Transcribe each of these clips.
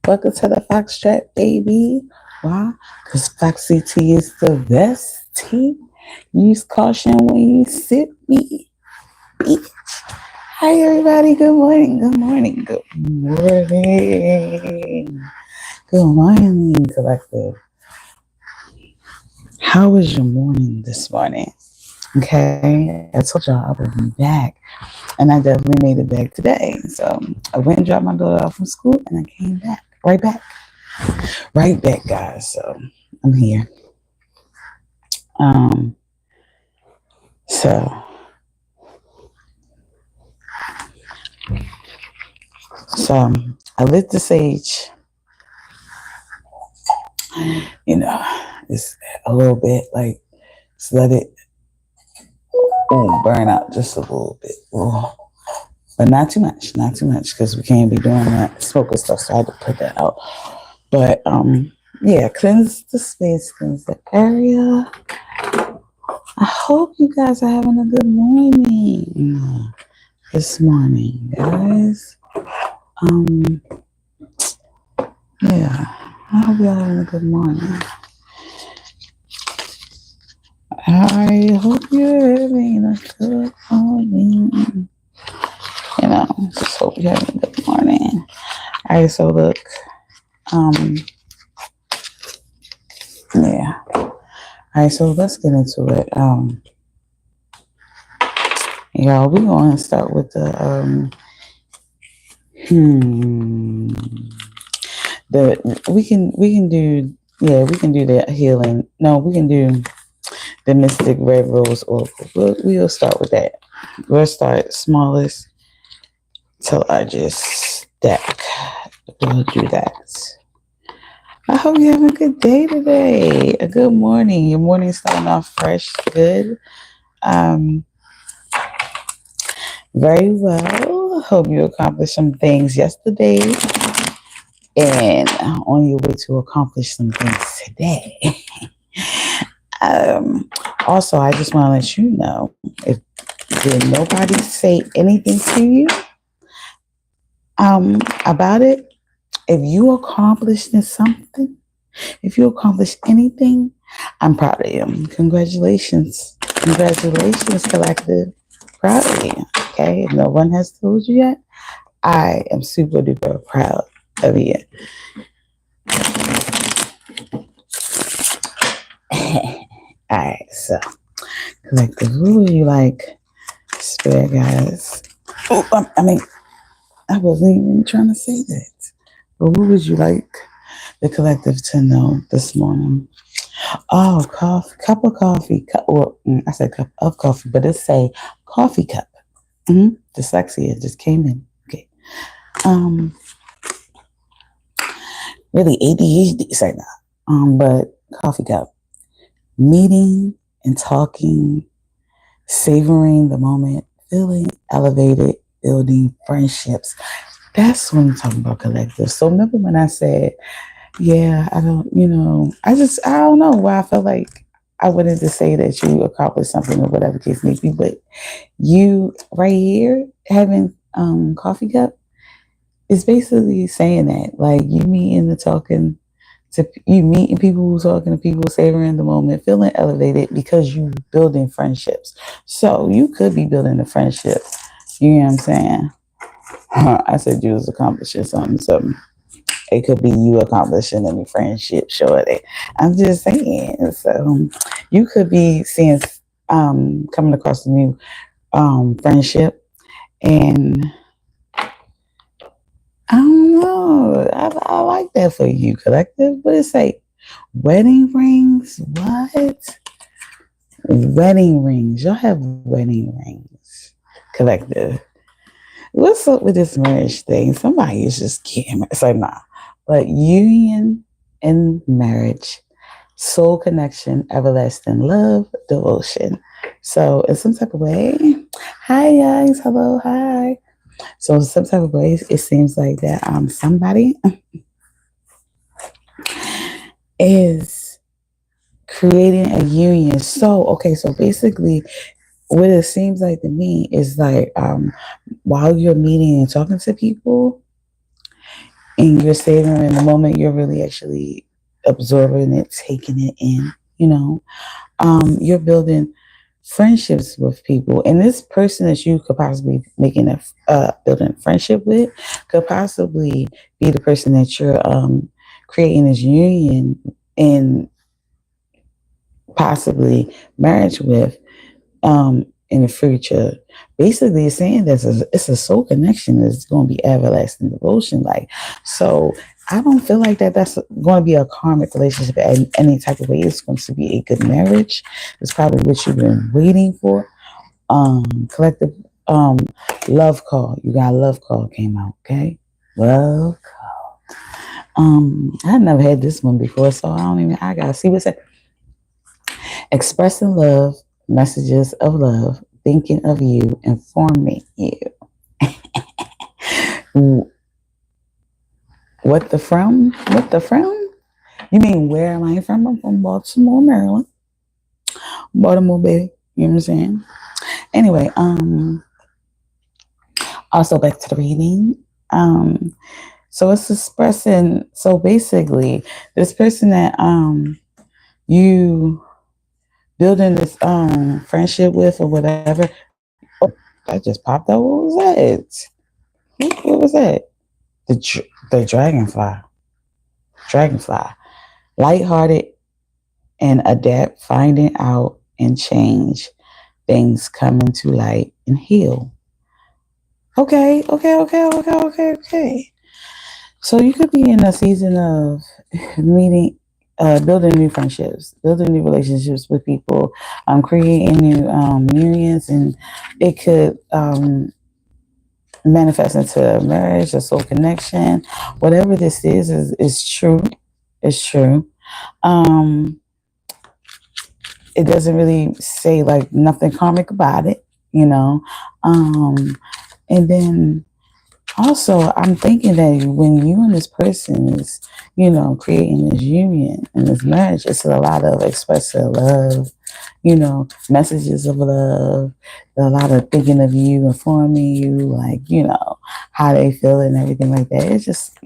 Welcome to the Foxtrot, baby. Why? Because Foxy tea is the best tea. Use caution when you sip me. Hi, everybody. Good morning. Good morning. Good morning. Good morning, collective. How was your morning this morning? Okay, I told y'all I would be back, and I definitely made it back today. So I went and dropped my daughter off from school, and I came back, right back, guys. So I'm here. Um, so so I lit the sage, you know, just a little bit, like just let it burn out just a little bit. Ooh. But not too much, because we can't be doing that smoking stuff. So I had to put that out. But yeah, cleanse the space, cleanse the area. I hope you guys are having a good morning this morning, guys. Yeah, I hope you're having a good morning. I hope you're having a good morning. You know, just hope you're having a good morning. All right, so look, yeah. All right, so let's get into it. Y'all, we're going to start with the we can do the healing. No, we can do the Mystic Red Rose Oracle. We'll start with that. We'll start smallest to largest deck. We'll do that. I hope you're having a good day today. A good morning. Your morning starting off fresh, good. Very well. Hope you accomplished some things yesterday and on your way to accomplish some things today. Also, I just want to let you know, if did nobody say anything to you about it, if you accomplished something, if you accomplished anything, I'm proud of you. Congratulations, collective. Proud of you. Okay, if no one has told you yet, I am super duper proud of you. All right, so collective, who would you like, spirit guys? Oh, I wasn't even trying to say that. But who would you like the collective to know this morning? Oh, cup of coffee. I said cup of coffee, but it say coffee cup. Dyslexia just came in. Okay. Really ADHD say that. But coffee cup. Meeting and talking, savoring the moment, feeling elevated, building friendships. That's what I'm talking about, collective. So remember when I said, yeah, I don't know why I felt like I wanted to say that you accomplished something or whatever case may be, but you right here having coffee cup is basically saying that, like, you meeting people who talking to people, savoring the moment, feeling elevated because you building friendships. So you could be building a friendship. You know what I'm saying? I said you was accomplishing something. So it could be you accomplishing any friendship, surely. I'm just saying. So you could be seeing, coming across a new friendship, and I don't know. I like that for you, collective. But it's like wedding rings. What? Wedding rings. Y'all have wedding rings, collective. What's up with this marriage thing? Somebody is just kidding. It's like, nah. But union and marriage, soul connection, everlasting love, devotion. So in some type of way, hi guys, hello, hi. So in some type of ways, it seems like that somebody is creating a union. So basically what it seems like to me is like while you're meeting and talking to people, and you're savoring the moment. You're really actually absorbing it, taking it in, you're building friendships with people, and this person that you could possibly making a building friendship with could possibly be the person that you're creating this union and possibly marriage with in the future. Basically, it's saying that it's a soul connection. It's going to be everlasting devotion. Like, so I don't feel like that's going to be a karmic relationship in any type of way. It's going to be a good marriage. It's probably what you've been waiting for. Collective love call. You got a love call came out. Okay, love call. I never had this one before, so I gotta see what's that. Expressing love, messages of love, thinking of you, informing you. What the from? What the from? You mean where am I from? I'm from Baltimore, Maryland. Baltimore, baby. You know what I'm saying? Anyway, also back to the reading. So it's expressing, so basically this person that you building this friendship with or whatever. Oh, that just popped up. What was that? What was that? The dragonfly. Dragonfly. Lighthearted and adapt, finding out and change things, coming to light and heal. Okay. So you could be in a season of meeting, building new friendships, building new relationships with people, creating new unions, and it could manifest into a marriage, a soul connection. Whatever this is true. It's true. It doesn't really say like nothing karmic about it, and then also, I'm thinking that when you and this person is, creating this union and this marriage, it's a lot of expressive love, messages of love, a lot of thinking of you, informing you, like, how they feel and everything like that. It's just,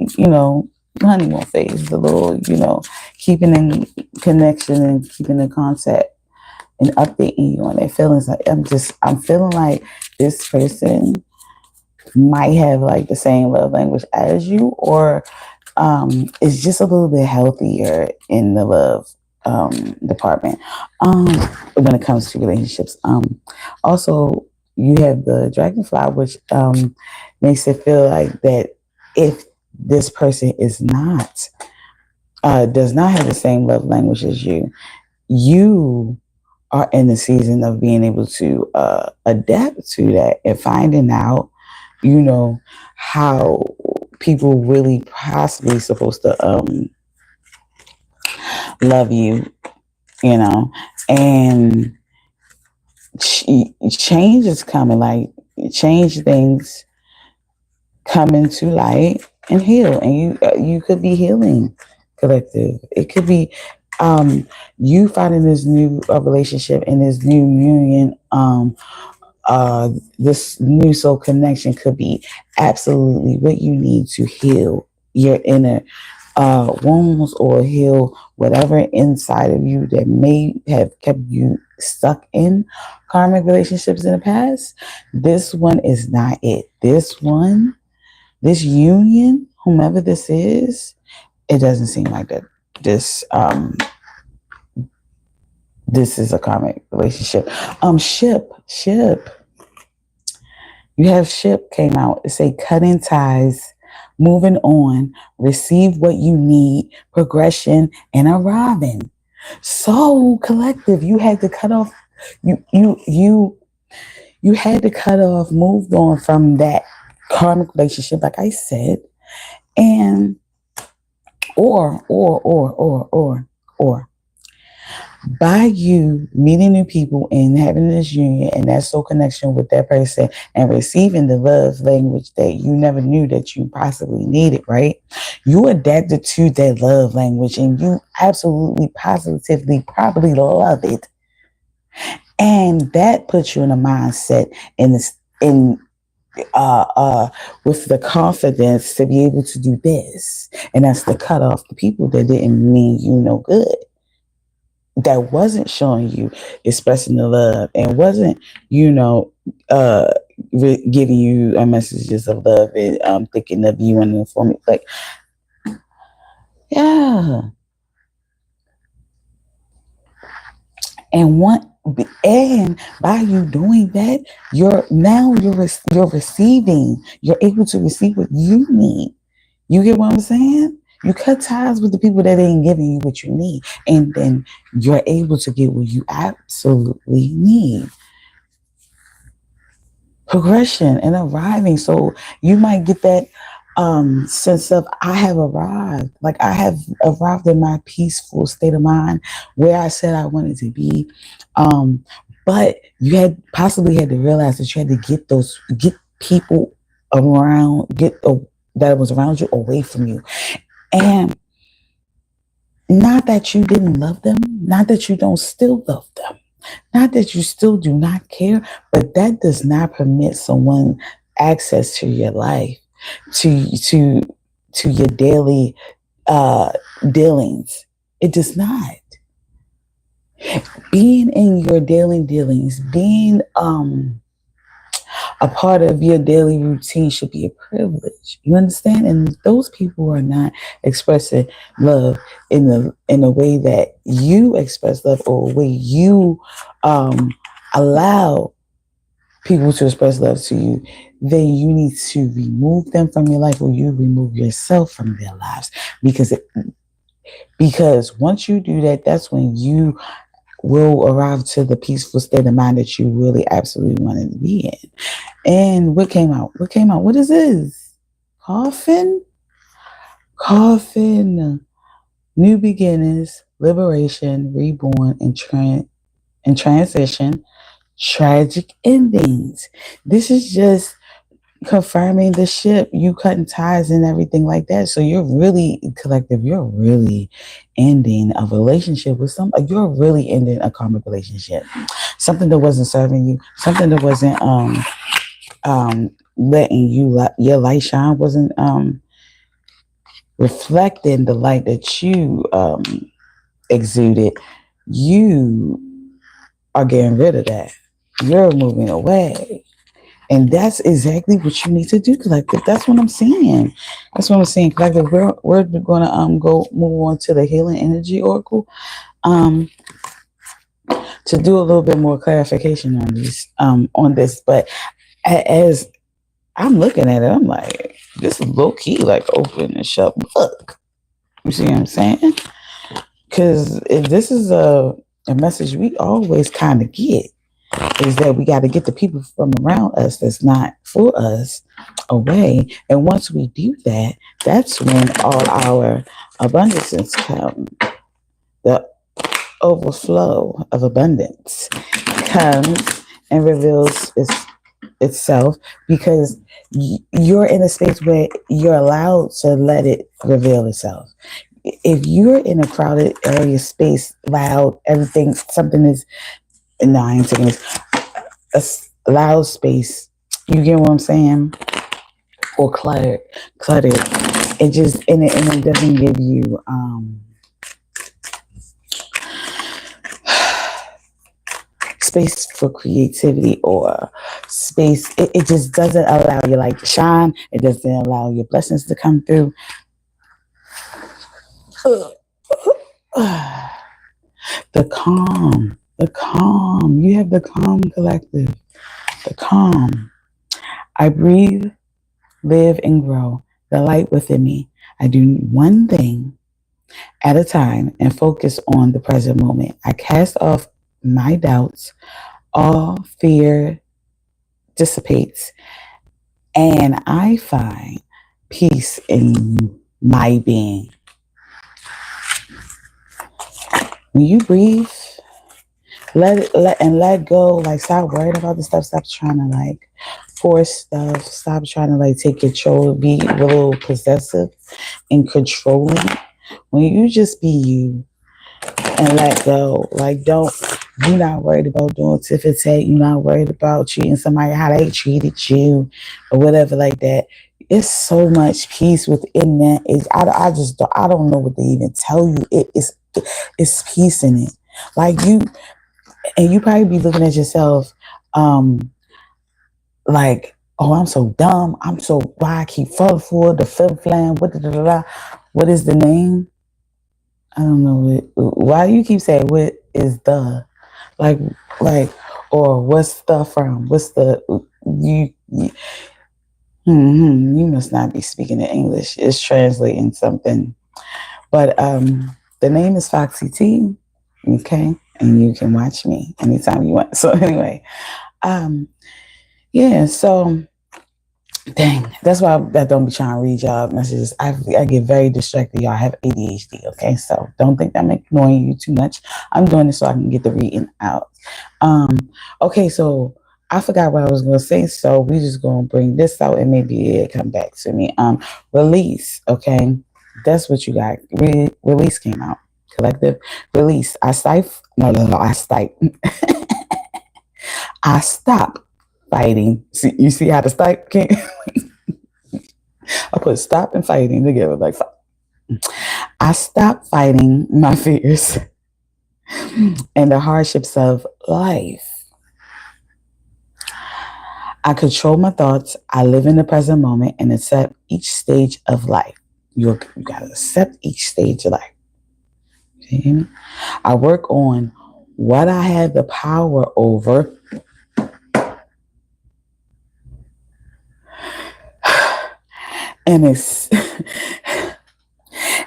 honeymoon phase, the little, keeping in connection and keeping in contact and updating you on their feelings. Like, I'm feeling like this person might have like the same love language as you, or it's just a little bit healthier in the love department when it comes to relationships. Also, you have the dragonfly, which makes it feel like that if this person does not have the same love language as you are in the season of being able to adapt to that and finding out how people really possibly supposed to love you, and change is coming, like change things coming to light and heal, and you could be healing collective. It could be you finding this new relationship and this new union. This new soul connection could be absolutely what you need to heal your inner wounds or heal whatever inside of you that may have kept you stuck in karmic relationships in the past. This one is not it. This union, whomever this is, it doesn't seem like that. This is a karmic relationship. Ship. You have ship came out. It say cutting ties, moving on, receive what you need, progression, and arriving. So collective, you had to cut off. You had to cut off, moved on from that karmic relationship, like I said, and or by you meeting new people and having this union and that soul connection with that person and receiving the love language that you never knew that you possibly needed, right? You adapted to that love language and you absolutely positively probably love it. And that puts you in a mindset in uh, uh, with the confidence to be able to do this. And that's to cut off the people that didn't mean you no good, that wasn't showing you expressing the love and wasn't, you know, uh, giving you messages of love and thinking of you and informing. Like, yeah. And one, and by you doing that, you're receiving. You're able to receive what you need. You get what I'm saying? You cut ties with the people that ain't giving you what you need, and then you're able to get what you absolutely need. Progression and arriving. So you might get that sense of I have arrived. Like I have arrived in my peaceful state of mind where I said I wanted to be. Um, but you had possibly had to realize that you had to get people around, that was around you away from you. And not that you didn't love them, not that you don't still love them, not that you still do not care, but that does not permit someone access to your life, to to your daily uh dealings. It does not. Being in your daily dealings, being a part of your daily routine should be a privilege. You understand? And those people are not expressing love in a way that you express love, or a way you um, allow people to express love to you. Then you need to remove them from your life, or you remove yourself from their lives, because once you do that, that's when you will arrive to the peaceful state of mind that you really absolutely wanted to be in. And what came out? What came out? What is this? Coffin? Coffin. New beginnings, liberation, reborn, and transition. Tragic endings. This is just confirming the ship, you cutting ties and everything like that. So you're really collective, you're really ending a relationship with you're really ending a karmic relationship. Something that wasn't serving you, something that wasn't letting your light shine, wasn't reflecting the light that you exuded. You are getting rid of that. You're moving away. And that's exactly what you need to do, collective. That's what I'm saying. That's what I'm saying, collective. We're gonna go move on to the healing energy oracle. To do a little bit more clarification on this. But as I'm looking at it, I'm like, this is low key, like open and shut book. You see what I'm saying? Because if this is a message we always kind of get, is that we got to get the people from around us that's not for us away. And once we do that, that's when all our abundances come. The overflow of abundance comes and reveals itself, because you're in a space where you're allowed to let it reveal itself. If you're in a crowded area, space, loud, everything, something is, no, I ain't taking this, a loud space, you get what I'm saying? Or cluttered. It just, and it doesn't give you space for creativity, or space, it just doesn't allow your light to shine. It doesn't allow your blessings to come through. The calm, you have the calm, collective, the calm. I breathe, live, and grow the light within me. I do one thing at a time and focus on the present moment. I cast off my doubts. All fear dissipates, and I find peace in my being. When you breathe, let go. Like, stop worrying about the stuff. Stop trying to like force stuff. Stop trying to like take control. Be a little possessive and controlling. When you just be you and let go, like don't You're not worried about doing tit for tat. You're not worried about treating somebody how they treated you or whatever like that. It's so much peace within that. I just I don't know what to even tell you. It's peace in it. Like you probably be looking at yourself, like, oh, I'm so dumb. I'm so why I keep falling for the film flam. What is the name? I don't know. Why you keep saying what is the like like or what's the from? What's the you you must not be speaking in English. It's translating something. But the name is Foxy T. Okay. And you can watch me anytime you want. So anyway, yeah, so dang, that's why I don't be trying to read y'all messages. I get very distracted. Y'all have ADHD, okay? So don't think I'm ignoring you too much. I'm doing this so I can get the reading out. Okay, so I forgot what I was gonna say, so we just gonna bring this out and maybe it'll come back to me. Release, okay? That's what you got. Release came out. Collective release. I stop fighting. See, you see how the stop came? I put stop and fighting together. Like, I stopped fighting my fears and the hardships of life. I control my thoughts. I live in the present moment and accept each stage of life. You got to accept each stage of life. See? I work on what I have the power over.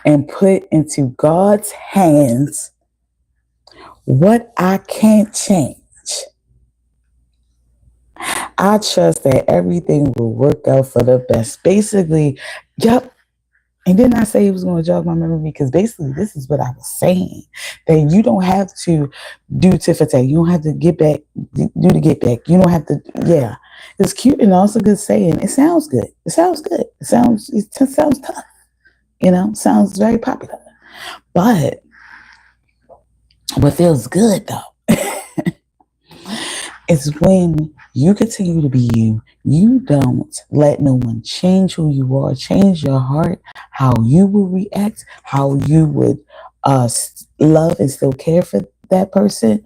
And put into God's hands what I can't change. I trust that everything will work out for the best. Basically, yep. And then I say it was going to jog my memory because basically this is what I was saying. That you don't have to do tit for tat. You don't have to do the get back. You don't have to, yeah. It's cute and also good saying. It sounds good. It sounds good. It sounds tough. Sounds very popular. But what feels good though is when you continue to be you. You don't let no one change who you are, change your heart, how you will react, how you would love and still care for that person.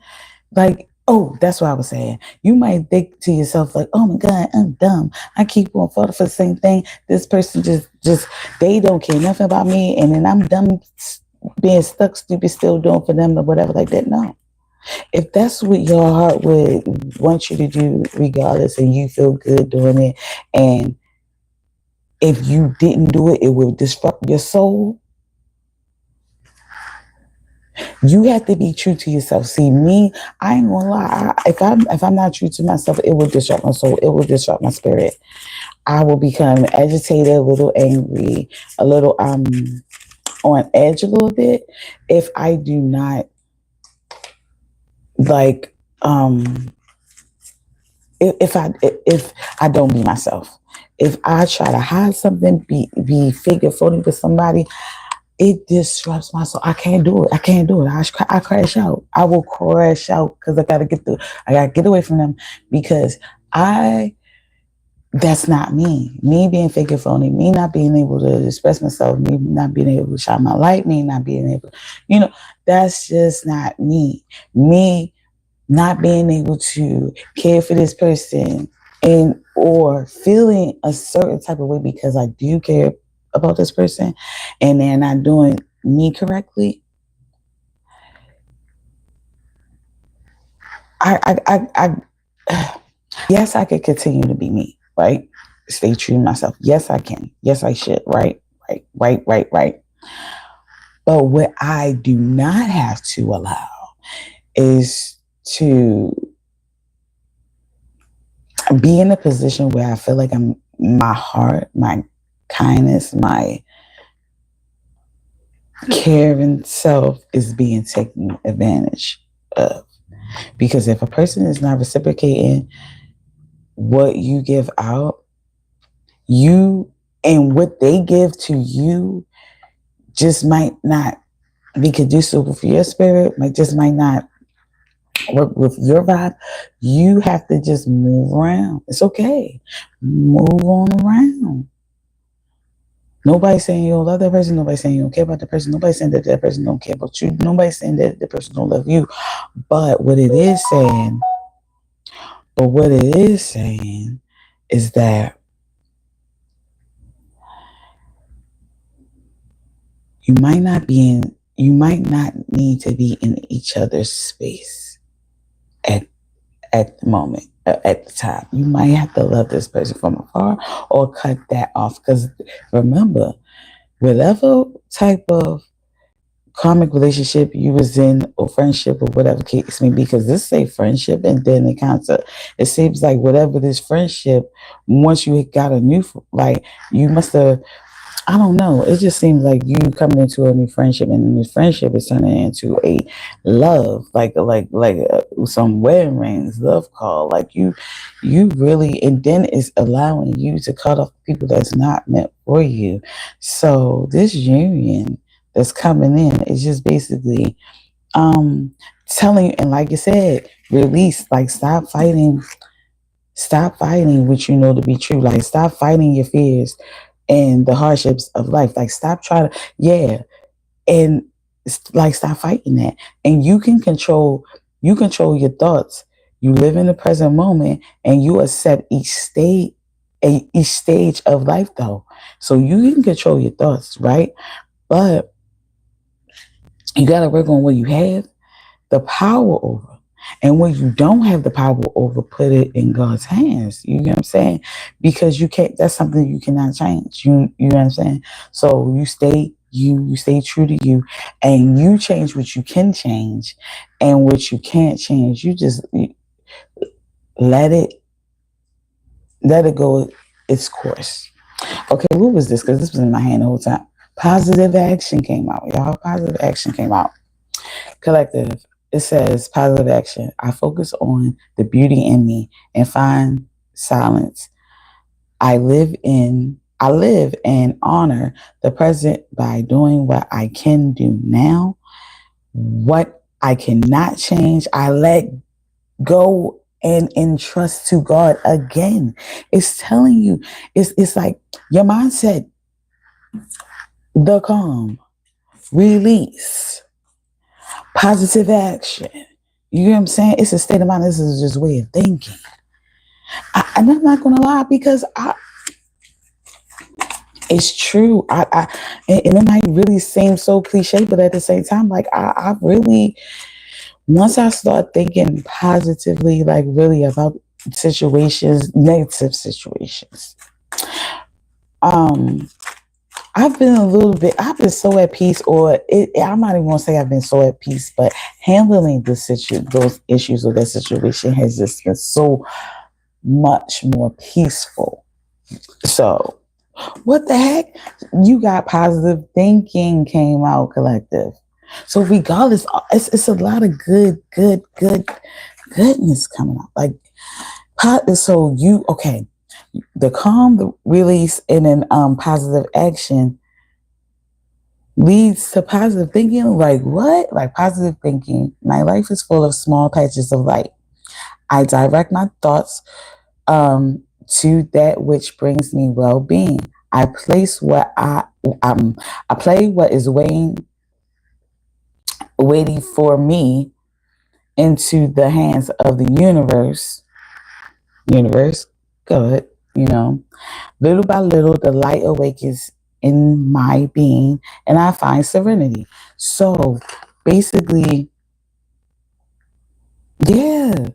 Like, oh, that's what I was saying. You might think to yourself like, oh my God, I'm dumb. I keep on falling for the same thing. This person just they don't care nothing about me, and then I'm dumb being stuck stupid still doing for them or whatever like that. No. If that's what your heart would want you to do regardless and you feel good doing it, and if you didn't do it, it would disrupt your soul. You have to be true to yourself. See, me, I ain't gonna lie. If I'm not true to myself, it will disrupt my soul. It will disrupt my spirit. I will become agitated, a little angry, a little on edge a little bit if I do not like if I don't be myself. If I try to hide something, be figure phony with somebody, it disrupts my soul. I can't do it. I crash out. I will crash out because I gotta get away from them because that's not me. Me being fake and phony, me not being able to express myself, me not being able to shine my light, me not being able, that's just not me. Me not being able to care for this person and or feeling a certain type of way because I do care about this person and they're not doing me correctly. Yes, I could continue to be me, right? Stay true to myself. Yes, I can. Yes, I should. Right. But what I do not have to allow is to be in a position where I feel like my heart, my kindness, my caring self is being taken advantage of. Because if a person is not reciprocating what you give out, you and what they give to you just might not be conducive for your spirit, might not with your vibe, you have to just move around. It's okay. Move on around. Nobody's saying you don't love that person. Nobody's saying you don't care about that person. Nobody's saying that that person don't care about you. Nobody's saying that the person don't love you. But what it is saying is that you might not need to be in each other's space at at the moment, at the time. You might have to love this person from afar or cut that off. Because remember, whatever type of karmic relationship you was in or friendship or whatever case may be, because this say friendship and then it concept, it seems like whatever this friendship, once you got a new, like you must have, I don't know. It just seems like you coming into a new friendship, and this friendship is turning into a love, some wedding rings, love call. Like you really, and then it's allowing you to cut off people that's not meant for you. So this union that's coming in is just basically um telling you, and like you said, release, like stop fighting what you know to be true. Like stop fighting your fears and the hardships of life. Like stop trying to, yeah, and like stop fighting that. And you control your thoughts. You live in the present moment, and you accept each stage of life though. So you can control your thoughts, right? But you got to work on what you have the power over. And when you don't have the power over, put it in God's hands. You know what I'm saying? Because you can't, that's something you cannot change. You know what I'm saying? So you stay true to you, and you change what you can change, and what you can't change, you just let it go its course. Okay, what was this? Because this was in my hand the whole time. Positive action came out, y'all. Positive action came out. Collective. It says positive action. I focus on the beauty in me and find silence. I live and honor the present by doing what I can do now. What I cannot change, I let go and entrust to God again. It's telling you, it's like your mindset, the calm, release, positive action. You know what I'm saying? It's a state of mind. This is just a way of thinking. And I'm not gonna lie, because it's true. And it might really seem so cliche, but at the same time, like I really, once I start thinking positively, like really about situations, negative situations, um, I've been so at peace, I'm not even gonna say I've been so at peace, but handling those issues or that situation has just been so much more peaceful. So, what the heck? You got positive thinking came out, collective. So regardless, it's a lot of goodness coming out. Like, so okay, the calm, the release, and then positive action leads to positive thinking. Like what? Like positive thinking. My life is full of small patches of light. I direct my thoughts to that which brings me well-being. I place what I play what is waiting for me into the hands of the universe. Universe, good, you know. Little by little, the light awakens in my being, and I find serenity. So basically, yeah.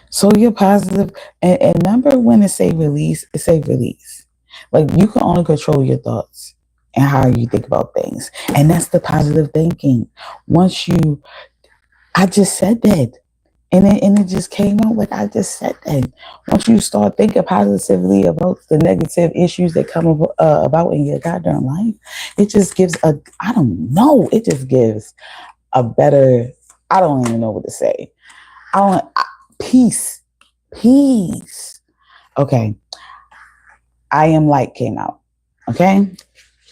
So you're positive, and remember when it say release, it say release. Like you can only control your thoughts and how you think about things, and that's the positive thinking. Once you, I just said that, and it just came out like I just said that. Once you start thinking positively about the negative issues that come about in your goddamn life, it just gives I don't know, it just gives a better. I don't even know what to say. I don't. Peace. Peace. Okay. I am light came out. Okay.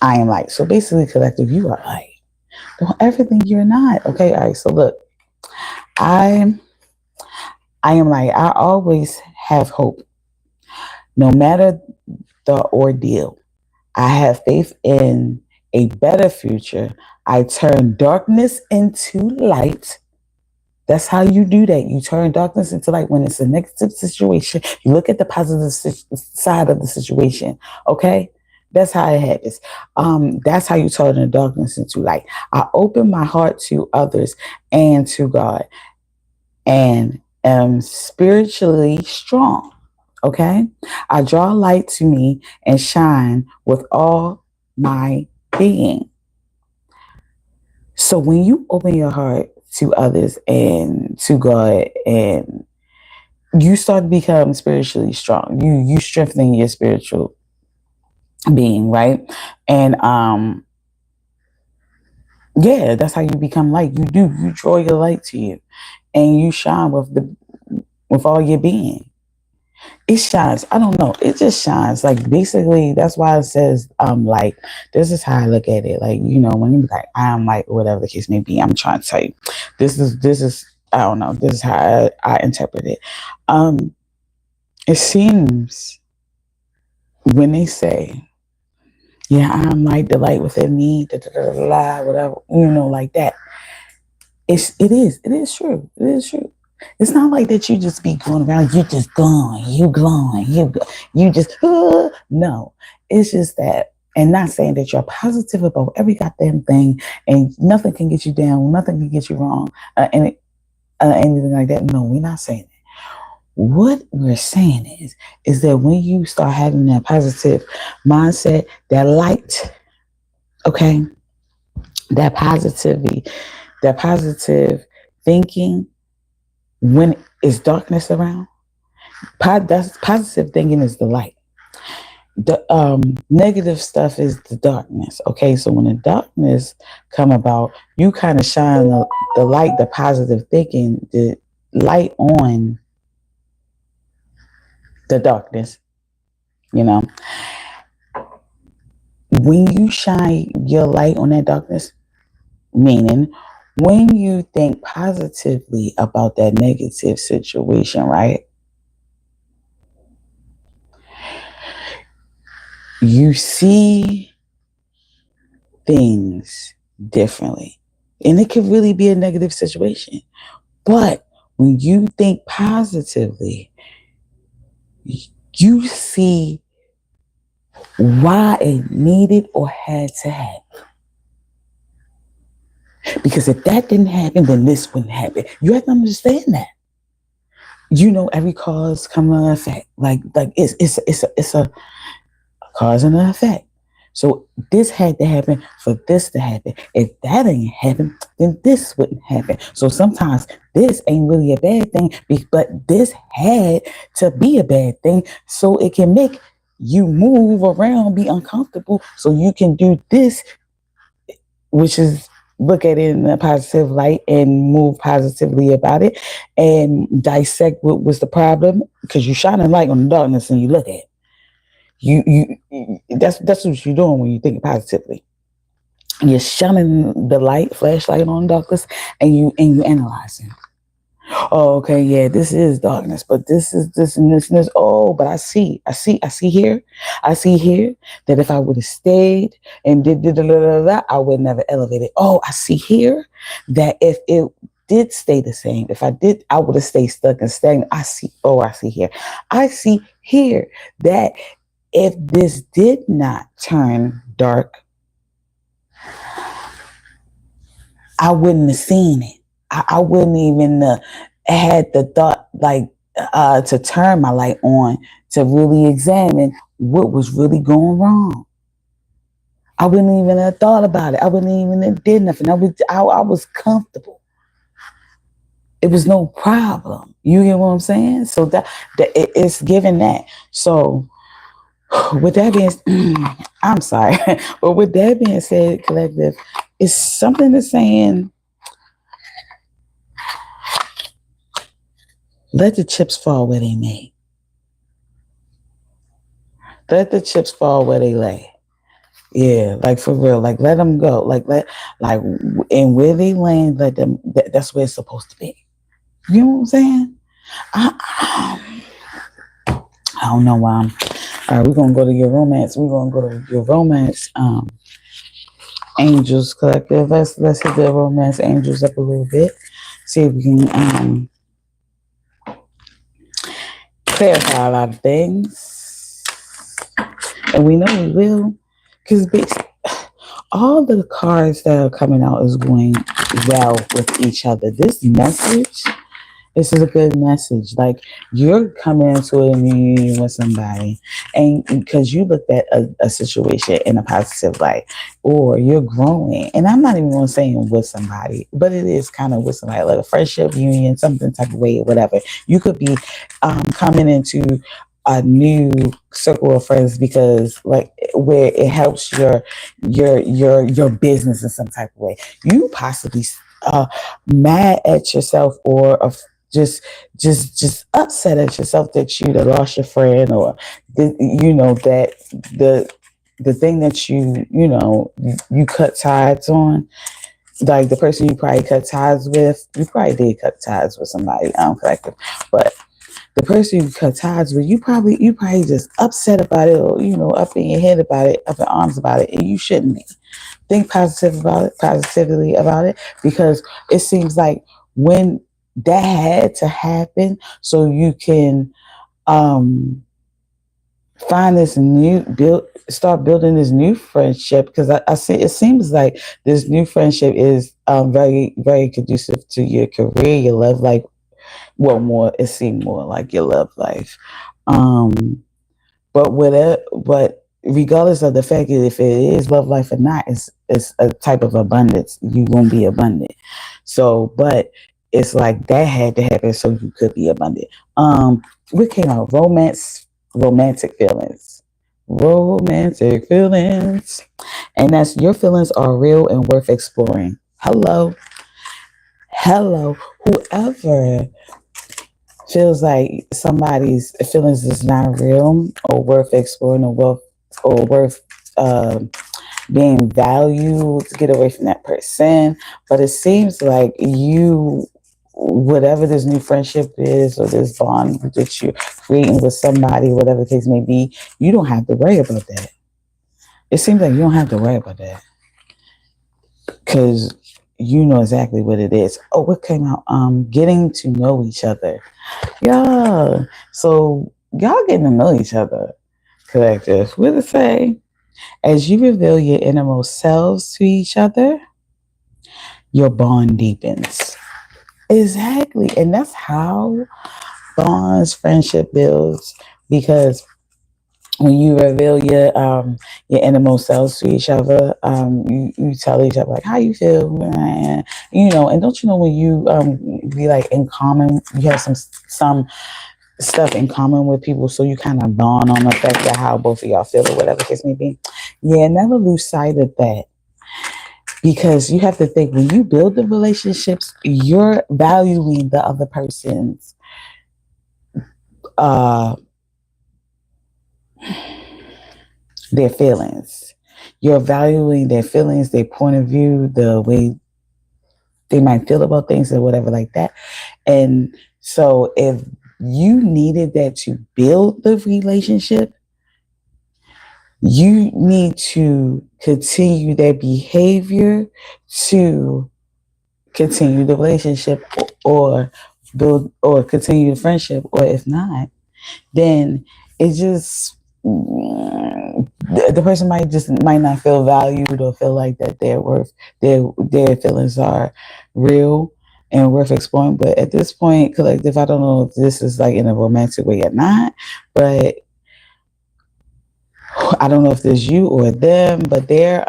I am light. So basically, collective, you are light. Don't ever think you're not. Okay. All right. So look, I I am like I always have hope, no matter the ordeal. I have faith in a better future. I turn darkness into light. That's how you do that. You turn darkness into light when it's a negative situation. You look at the positive side of the situation. Okay, that's how it happens. That's how you turn the darkness into light. I open my heart to others and to God, and am spiritually strong. Okay, I draw light to me and shine with all my being. So when you open your heart to others and to God, and you start to become spiritually strong, you strengthening your spiritual being, right? And yeah, that's how you become light. You draw your light to you, and you shine with all your being. It shines. I don't know. It just shines. Like basically, that's why it says, like, this is how I look at it. Like, when you be like, I'm like, whatever the case may be, I'm trying to tell you, this is I don't know. This is how I interpret it. Um, it seems when they say, yeah, I'm like the light within me, da, da, da, da, da, whatever, like that. It is true. It is true. It's not like that you just be going around, you just glowing, you just, no. It's just that, and not saying that you're positive about every goddamn thing and nothing can get you down, nothing can get you wrong, and anything like that. No, we're not saying that. What we're saying is that when you start having that positive mindset, that light, okay, that positivity, that positive thinking, when is darkness around, that's positive thinking is the light. The negative stuff is the darkness. Okay, so when the darkness come about, you kind of shine the light, the positive thinking, the light on the darkness. You know, when you shine your light on that darkness, meaning when you think positively about that negative situation, right? You see things differently. And it could really be a negative situation. But when you think positively, you see why it needed or had to happen. Because if that didn't happen, then this wouldn't happen. You have to understand that. Every cause come an effect. Like it's a cause and an effect. So this had to happen for this to happen. If that ain't happen, then this wouldn't happen. So sometimes this ain't really a bad thing, but this had to be a bad thing so it can make you move around, be uncomfortable, so you can do this, which is look at it in a positive light and move positively about it and dissect what was the problem, because you shine a light on the darkness and you look at it. That's what you're doing when you think positively. You're shining the light, flashlight on darkness, and you analyzing. Oh, okay, yeah, this is darkness, but this is this and this and this. Oh, but I see here, that if I would have stayed and did, I would never elevated. Oh, I see here that if it did stay the same, if I would have stayed stuck and stagnant. I see here. I see here that if this did not turn dark, I wouldn't have seen it. I wouldn't even had the thought to turn my light on to really examine what was really going wrong. I wouldn't even have thought about it. I wouldn't even have did nothing. I was comfortable. It was no problem. You get what I'm saying? So that it's given that. So with that being, I'm sorry, but with that being said, collective, it's something that's saying, let the chips fall where they may. Let the chips fall where they lay. Yeah, like for real. Like let them go. And where they land, let them. That's where it's supposed to be. You know what I'm saying? I, I don't know why. All right, we're gonna go to your romance. We're gonna go to your romance. Angels Collective. Let's hit the romance angels up a little bit. See if we can clarify a lot of things, and we know we will, because all the cards that are coming out is going well with each other. This is a good message. Like, you're coming into a new union with somebody, and because you looked at a situation in a positive light, or you're growing. And I'm not even going to say with somebody, but it is kind of with somebody, like a friendship, union, something type of way, or whatever. You could be coming into a new circle of friends because, like, where it helps your business in some type of way. You possibly mad at yourself, or just upset at yourself that you lost your friend, or that the thing that you cut ties on, like the person you probably cut ties with. You probably did cut ties with somebody collective, but the person you cut ties with, you probably just upset about it, or up in your head about it, up in arms about it, and you shouldn't be. Think positively about it, because it seems like when that had to happen, so you can find this start building this new friendship. Because I see, it seems like this new friendship is very, very conducive to your career, your love life. Well, it seemed more like your love life. But regardless of the fact that if it is love life or not, it's a type of abundance. You won't be abundant. So, but it's like that had to happen so you could be abundant. What came out? Romantic feelings. Romantic feelings. And that's, your feelings are real and worth exploring. Hello. Hello. Whoever feels like somebody's feelings is not real or worth exploring, or worth being valued, to get away from that person. But it seems like whatever this new friendship is, or this bond that you're creating with somebody, whatever the case may be, you don't have to worry about that. It seems like you don't have to worry about that, because you know exactly what it is. Oh, what came out? Getting to know each other. Yeah. So y'all getting to know each other. Collective. What did it say? As you reveal your innermost selves to each other, your bond deepens. Exactly. And that's how bonds, friendship builds. Because when you reveal your innermost selves to each other, you tell each other, like, how you feel, and don't you know, when you be like in common, you have some stuff in common with people, so you kind of bond on the fact of how both of y'all feel, or whatever the case may be. Yeah, never lose sight of that, because you have to think, when you build the relationships, you're valuing the other person's uh their feelings. You're valuing their feelings, their point of view, the way they might feel about things, or whatever like that. And so if you needed that to build the relationship, you need to continue their behavior to continue the relationship, or build, or continue the friendship. Or if not, then it just, the person might not feel valued, or feel like that their feelings are real and worth exploring. But at this point, collective, I don't know if this is like in a romantic way or not, but I don't know if it's you or them, but they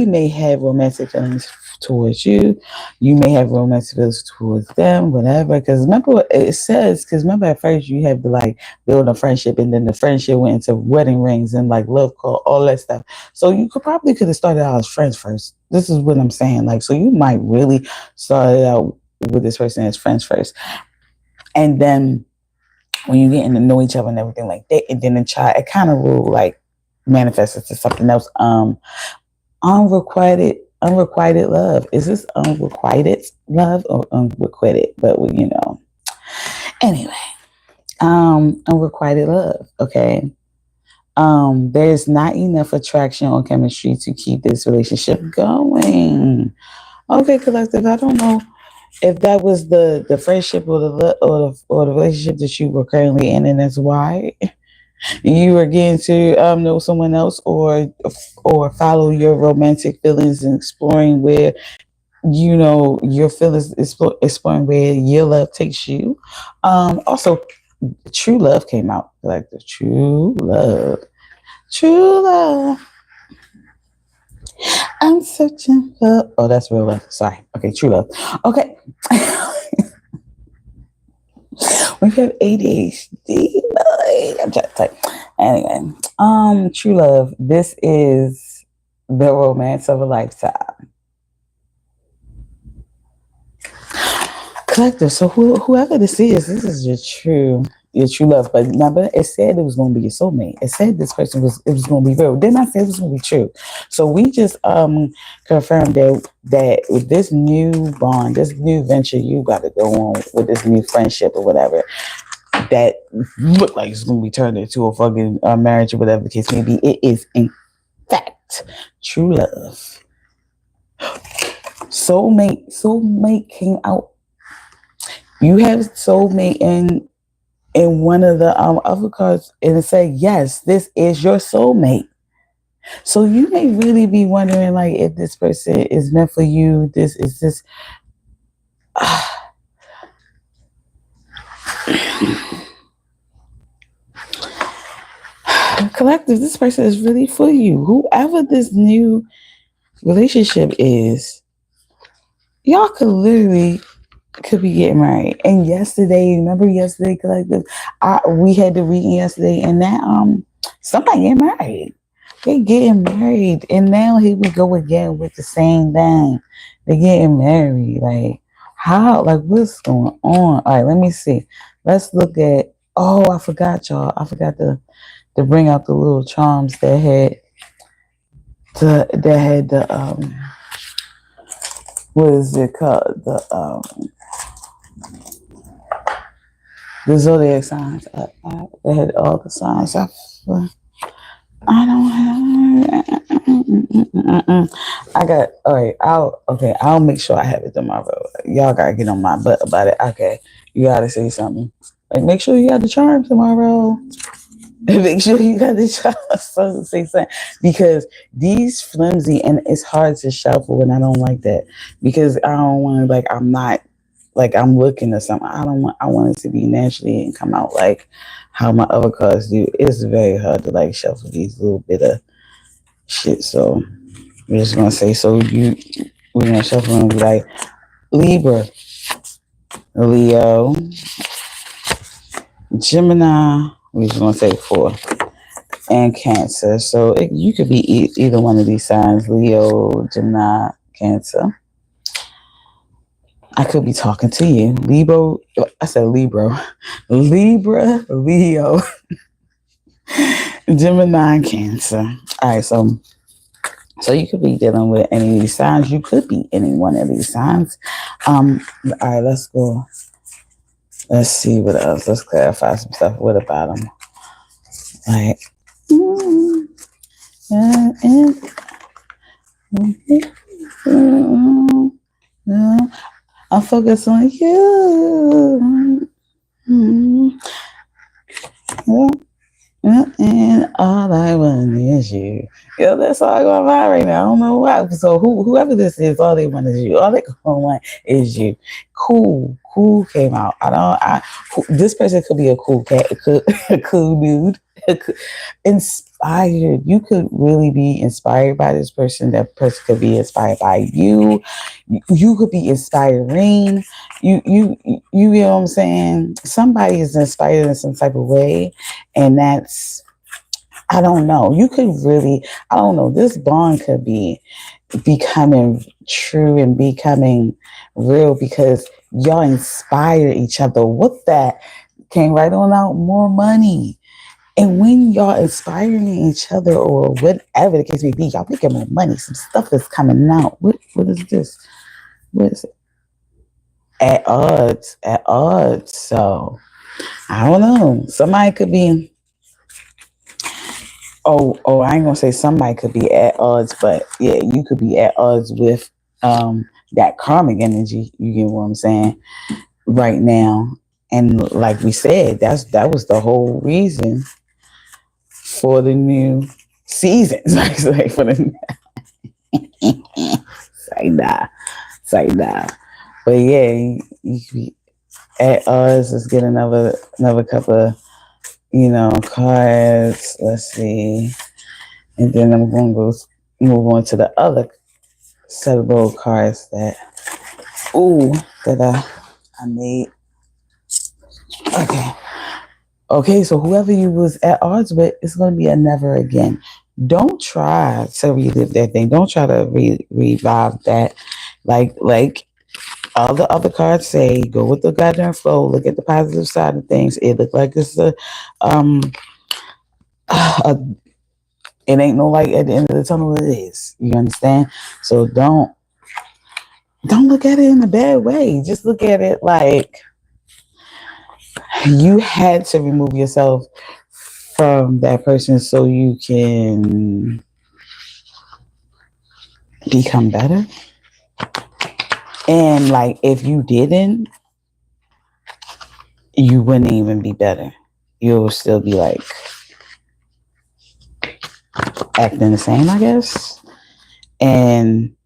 may have romantic feelings towards you. You may have romantic feelings towards them, whatever. Because remember at first you had to like build a friendship, and then the friendship went into wedding rings and like love call, all that stuff. So you could have started out as friends first. This is what I'm saying. Like, so you might really start out with this person as friends first. And then when you getting to know each other and everything like that, and then it kind of will like manifest into something else. Unrequited unrequited love. Is this unrequited love or unrequited? But anyway, unrequited love. Okay. There's not enough attraction or chemistry to keep this relationship going. Okay, collective. I don't know if that was the friendship or the relationship that you were currently in, and that's why you were getting to know someone else, or follow your romantic feelings and exploring where your feelings, exploring where your love takes you. Also, true love came out, like the true love. I'm searching for. Oh, that's real love. Sorry. Okay, true love. Okay. We have ADHD. I'm trying to type. Anyway, true love. This is the romance of a lifetime. Collective. So whoever this is your true love. But remember, it said it was going to be your soulmate. It said this person was going to be real. Then I said it was going to be true. So we just confirmed that with this new bond, this new venture you got to go on with this new friendship or whatever, that look like it's going to be turned into a fucking marriage or whatever the case may be. It is in fact true love. Soulmate came out. You have soulmate in one of the other cards, and it said, yes, this is your soulmate. So you may really be wondering, like, if this person is meant for you. Collective, this person is really for you. Whoever this new relationship is, y'all could be getting married. And remember yesterday, collective, we had the reading yesterday, and that somebody getting married. They getting married, and now here we go again with the same thing. They getting married. Like, how? Like, what's going on? All right, let me see. Let's look at. Oh, I forgot, y'all. I forgot to bring out the little charms that had the what is it called, the zodiac signs. They had all the signs. I don't have. I got. All right. I'll make sure I have it tomorrow. Y'all gotta get on my butt about it. Okay. You gotta say something. Like, make sure you got the charm tomorrow. Make sure you got the charm. So say something, because these flimsy, and it's hard to shuffle, and I don't like that, because I don't want to, like, I'm not, like, I'm looking at something. I want it to be naturally and come out like how my other cards do. It's very hard to, like, shuffle these little bit of shit. So we're just gonna say, we're gonna shuffle and be like Libra, Leo, Gemini. We're just gonna say 4, and Cancer. So you could be either one of these signs: Leo, Gemini, Cancer. I could be talking to you. Libra. I said Libra. Libra, Leo, Gemini, Cancer. All right, so you could be dealing with any of these signs. You could be any one of these signs. All right, let's go. Let's see what else. Let's clarify some stuff. What about them? Like, I'm focused on you. And all I want is you. Yo, that's all I got mind right now. I don't know why. So whoever this is, all they want is you. All they want is you. Cool came out. This person could be a cool cat, a cool dude, inspired. You could really be inspired by this person. That person could be inspired by you. You could be inspiring. You know what I'm saying? Somebody is inspired in some type of way, and that's, I don't know. You could really, I don't know. This bond could be becoming true and becoming real, because y'all inspire each other. What that came right on out? More money. And when y'all inspiring each other or whatever the case may be, y'all making more money. Some stuff is coming out. What is this? What is it? At odds. At odds. So I don't know. Somebody could be I ain't gonna say somebody could be at odds, but yeah, you could be at odds with that karmic energy. You get what I'm saying? Right now. And like we said, that was the whole reason for the new seasons. Like for the say nah. Say nah. But yeah, you could be at odds. Let's get another couple of, cards. Let's see. And then I'm going to go move on to the other set of gold cards that I made. Okay, so whoever you was at odds with, it's going to be a never again. Don't try to relive that thing. Don't try to revive that. Like all the other cards say, go with the goddamn flow. Look at the positive side of things. It looked like it's a it ain't no light at the end of the tunnel. It is. You understand? So don't look at it in a bad way. Just look at it like you had to remove yourself from that person so you can become better. And like if you didn't, you wouldn't even be better. You'll still be like acting the same, I guess. And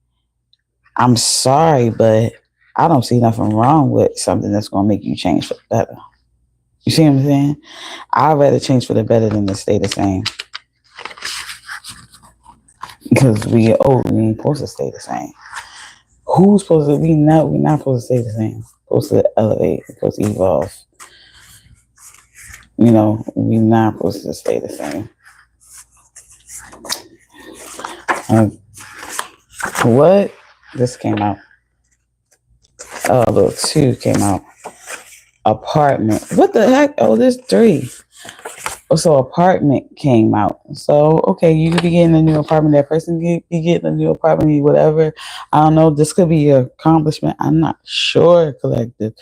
I'm sorry, but I don't see nothing wrong with something that's going to make you change for the better. You see what I'm saying? I'd rather change for the better than to stay the same. Because we get old, we ain't supposed to stay the same. Who's supposed to? We're not supposed to stay the same. We're supposed to elevate. We're supposed to evolve. We're not supposed to stay the same. What? This came out. Oh, little 2 came out. Apartment. What the heck? Oh, there's 3. So apartment came out. So okay, you could be getting a new apartment. That person could be getting a new apartment. Whatever. I don't know. This could be your accomplishment. I'm not sure. Collective.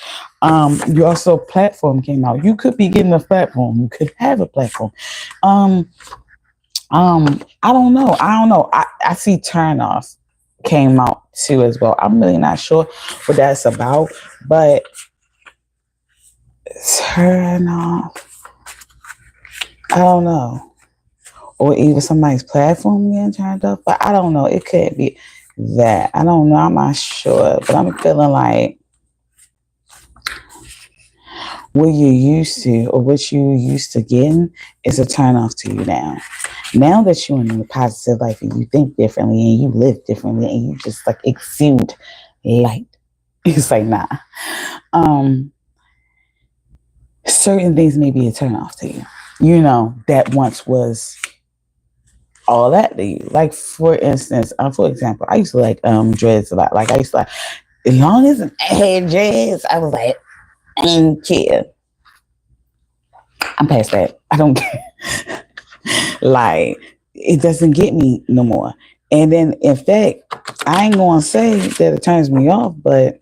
You also platform came out. You could be getting a platform. You could have a platform. I don't know. I see turn off came out too as well. I'm really not sure what that's about, but turn off. I don't know. Or even somebody's platform getting turned off. But I don't know. It could be that. I don't know. I'm not sure. But I'm feeling like what you're used to or what you used to getting is a turn off to you now. Now that you're in the positive life and you think differently and you live differently and you just like exude light. It's like, nah. Certain things may be a turn off to you. That once was all that to you. Like for example, I used to like dreads a lot. Like I used to like, as long as I had dreads, I was like, I didn't care. I'm past that. I don't care. Like it doesn't get me no more. And then in fact, I ain't gonna say that it turns me off, but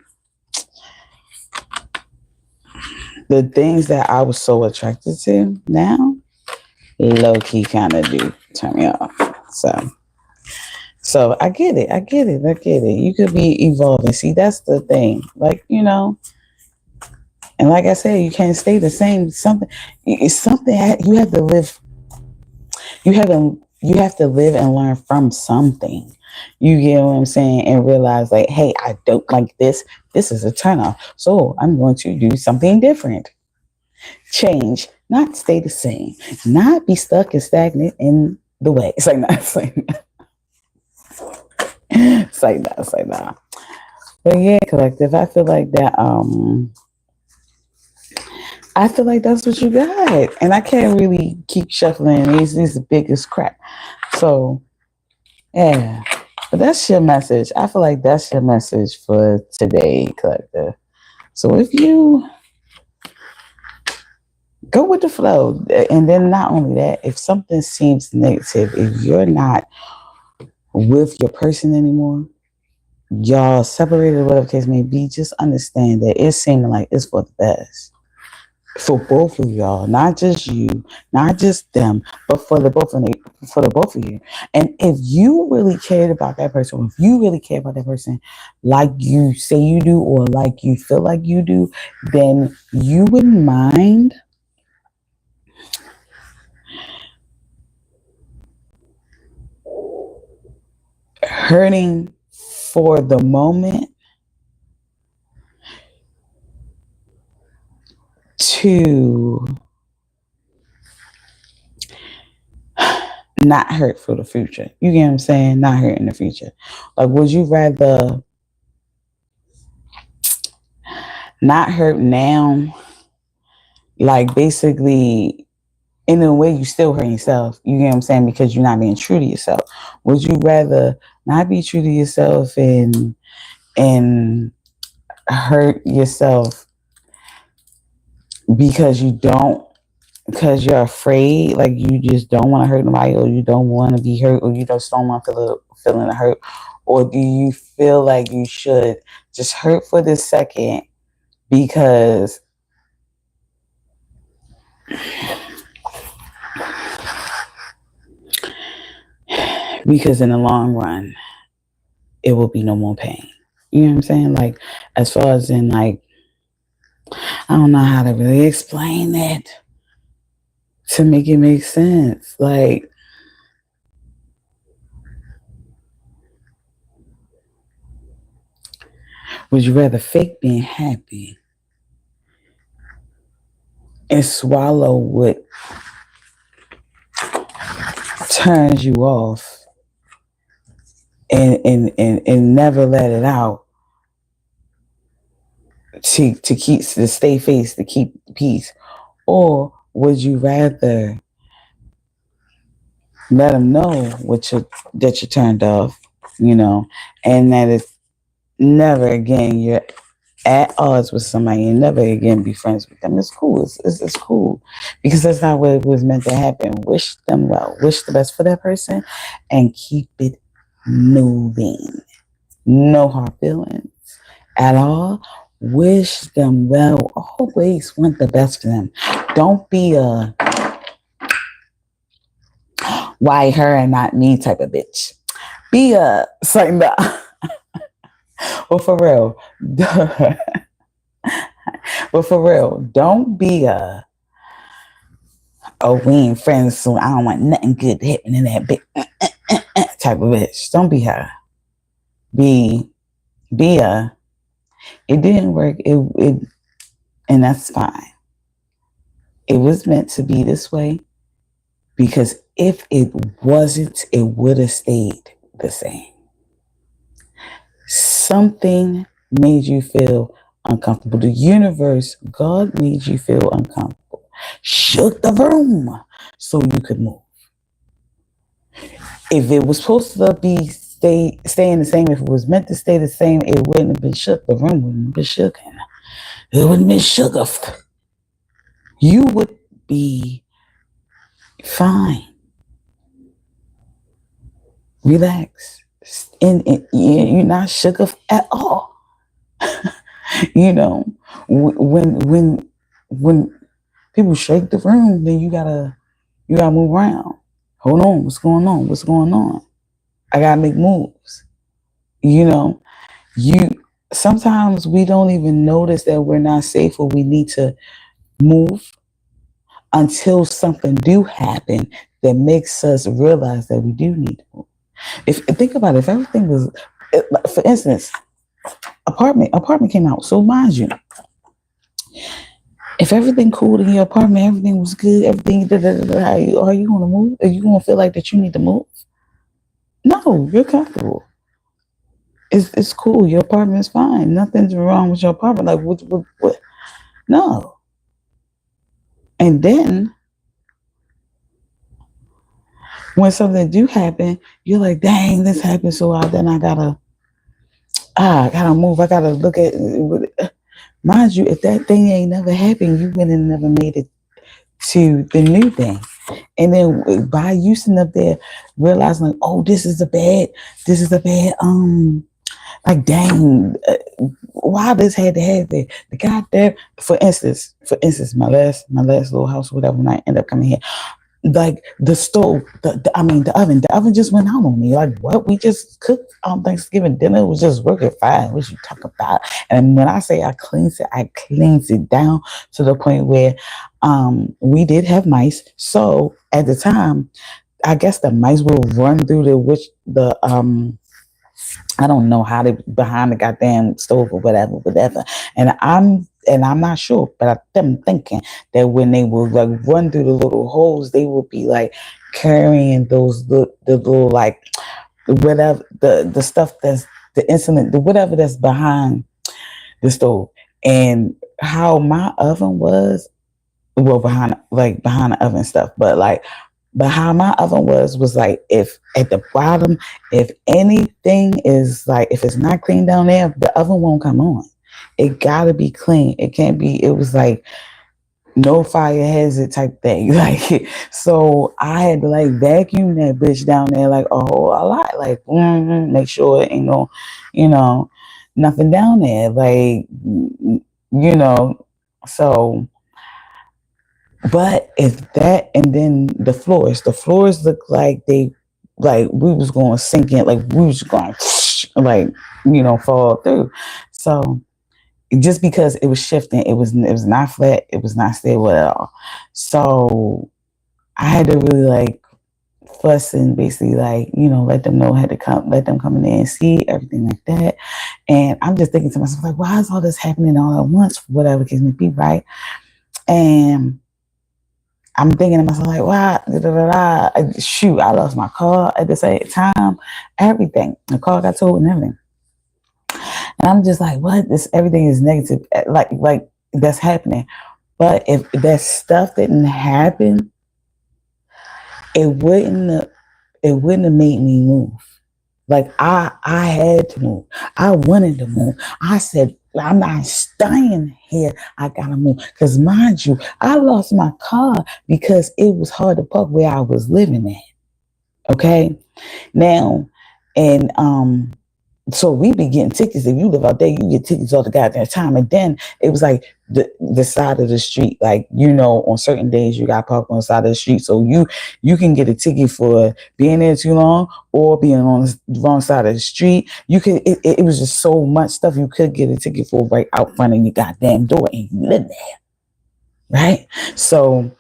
the things that I was so attracted to now, low key kind of do turn me off. So I get it. You could be evolving. See, that's the thing. Like, and like I said, you can't stay the same. It's something you have to live. You have to live and learn from something. You get what I'm saying? And realize like, hey, I don't like this. This is a turnoff. So I'm going to do something different. Change, not stay the same, not be stuck and stagnant in the way. It's like that. But yeah, collective, I feel like that. I feel like that's what you got, and I can't really keep shuffling. It's the biggest crap. So yeah, but that's your message. I feel like that's your message for today, collective. So if you Go with the flow. And then not only that, if something seems negative, if you're not with your person anymore, y'all separated, whatever the case may be, just understand that it's seeming like it's for the best. For both of y'all, not just you, not just them, but for the both of you. And if you really cared about that person, or if you really care about that person like you say you do, or like you feel like you do, then you wouldn't mind hurting for the moment to not hurt for the future. You get what I'm saying? Not hurt in the future. Like, would you rather not hurt now? Like, basically, in a way, you still hurt yourself. You get what I'm saying? Because you're not being true to yourself. Would you rather not be true to yourself and hurt yourself because you don't, because you're afraid, like you just don't want to hurt nobody, or you don't want to be hurt, or you just don't want to feel the feeling of hurt? Or do you feel like you should just hurt for this second because in the long run it will be no more pain? You know what I'm saying? Like, as far as in, like, I don't know how to really explain it to make it make sense. Like, would you rather fake being happy and swallow what turns you off and never let it out, to stay face, to keep peace? Or would you rather let them know that you're turned off, and that it's never again you're at odds with somebody, and never again be friends with them? It's cool. It's cool, because that's not what it was meant to happen. Wish them well. Wish the best for that person, and keep it moving. No hard feelings at all. Wish them well. Always want the best for them. Don't be a why her and not me type of bitch. Be a something that. Well, for real. But for real, don't be a, oh, we ain't friends, so I don't want nothing good to happen in that big type of bitch. Don't be her. Be a, it didn't work. And that's fine. It was meant to be this way, because if it wasn't, it would have stayed the same. Something made you feel uncomfortable. The universe, God made you feel uncomfortable. Shook the room so you could move. If it was supposed to be staying the same, if it was meant to stay the same, it wouldn't have been shook. The room wouldn't have been shook. It wouldn't have been shook. You would be fine. Relax. And you're not shook at all. When people shake the room, then you gotta move around. Hold on, what's going on? What's going on? I gotta make moves. You sometimes we don't even notice that we're not safe, or we need to move, until something do happen that makes us realize that we do need to move. Think about it, if everything was, for instance, apartment came out. So mind you, if everything cool in your apartment, everything was good, everything, are you gonna move? Are you gonna feel like that you need to move? No, you're comfortable. It's cool. Your apartment's fine. Nothing's wrong with your apartment. Like, what? No. And then when something do happen, you're like, dang, this happened. So then I gotta move. I gotta look at. Mind you, if that thing ain't never happened, you wouldn't have never made it to the new thing. And then by you sitting up there realizing like, oh, this is a bad, like, dang, why this had to happen? The goddamn, my last little house, whatever, when I end up coming here, like the stove, the oven just went out on me. Like, what? We just cooked on Thanksgiving dinner. It was just working fine. What you talking about? And when I say I cleansed it down to the point where we did have mice. So at the time, I guess the mice will run through the I don't know how they behind the goddamn stove or whatever. And I'm not sure, but I'm thinking that when they will like run through the little holes, they will be like carrying the little like whatever the stuff that's the insulin, the whatever that's behind the stove. And how my oven was, well, behind the oven stuff, but how my oven was like, if at the bottom, if anything is like, if it's not clean down there, the oven won't come on. It gotta be clean. It can't be. It was like no fire hazard type thing. Like, so I had to like vacuum that bitch down there like a whole a lot. Like, make sure it ain't no, you know, nothing down there. Like, so. But if that, and then the floors look like like we was going to sink in, like we was going like, fall through. So just because it was shifting, it was not flat, it was not stable at all. So I had to really like fuss and basically like, let them know, let them come in there and see everything like that. And I'm just thinking to myself, like, why is all this happening all at once? Whatever case may be, right? And I'm thinking to myself, like, wow, shoot, I lost my car at the same time, everything. The car got towed and everything. And I'm just like, what? Everything is negative, like that's happening. But if that stuff didn't happen, it wouldn't have made me move. Like I had to move. I wanted to move. I said, I'm not staying here. I gotta move. Because mind you, I lost my car because it was hard to park where I was living at. Okay. Now, and so we be getting tickets. If you live out there, you get tickets all the goddamn time. And then it was like the side of the street. Like, on certain days you got parked on the side of the street. So you can get a ticket for being there too long or being on the wrong side of the street. You could it was just so much stuff you could get a ticket for right out front of your goddamn door and you live there. Right? So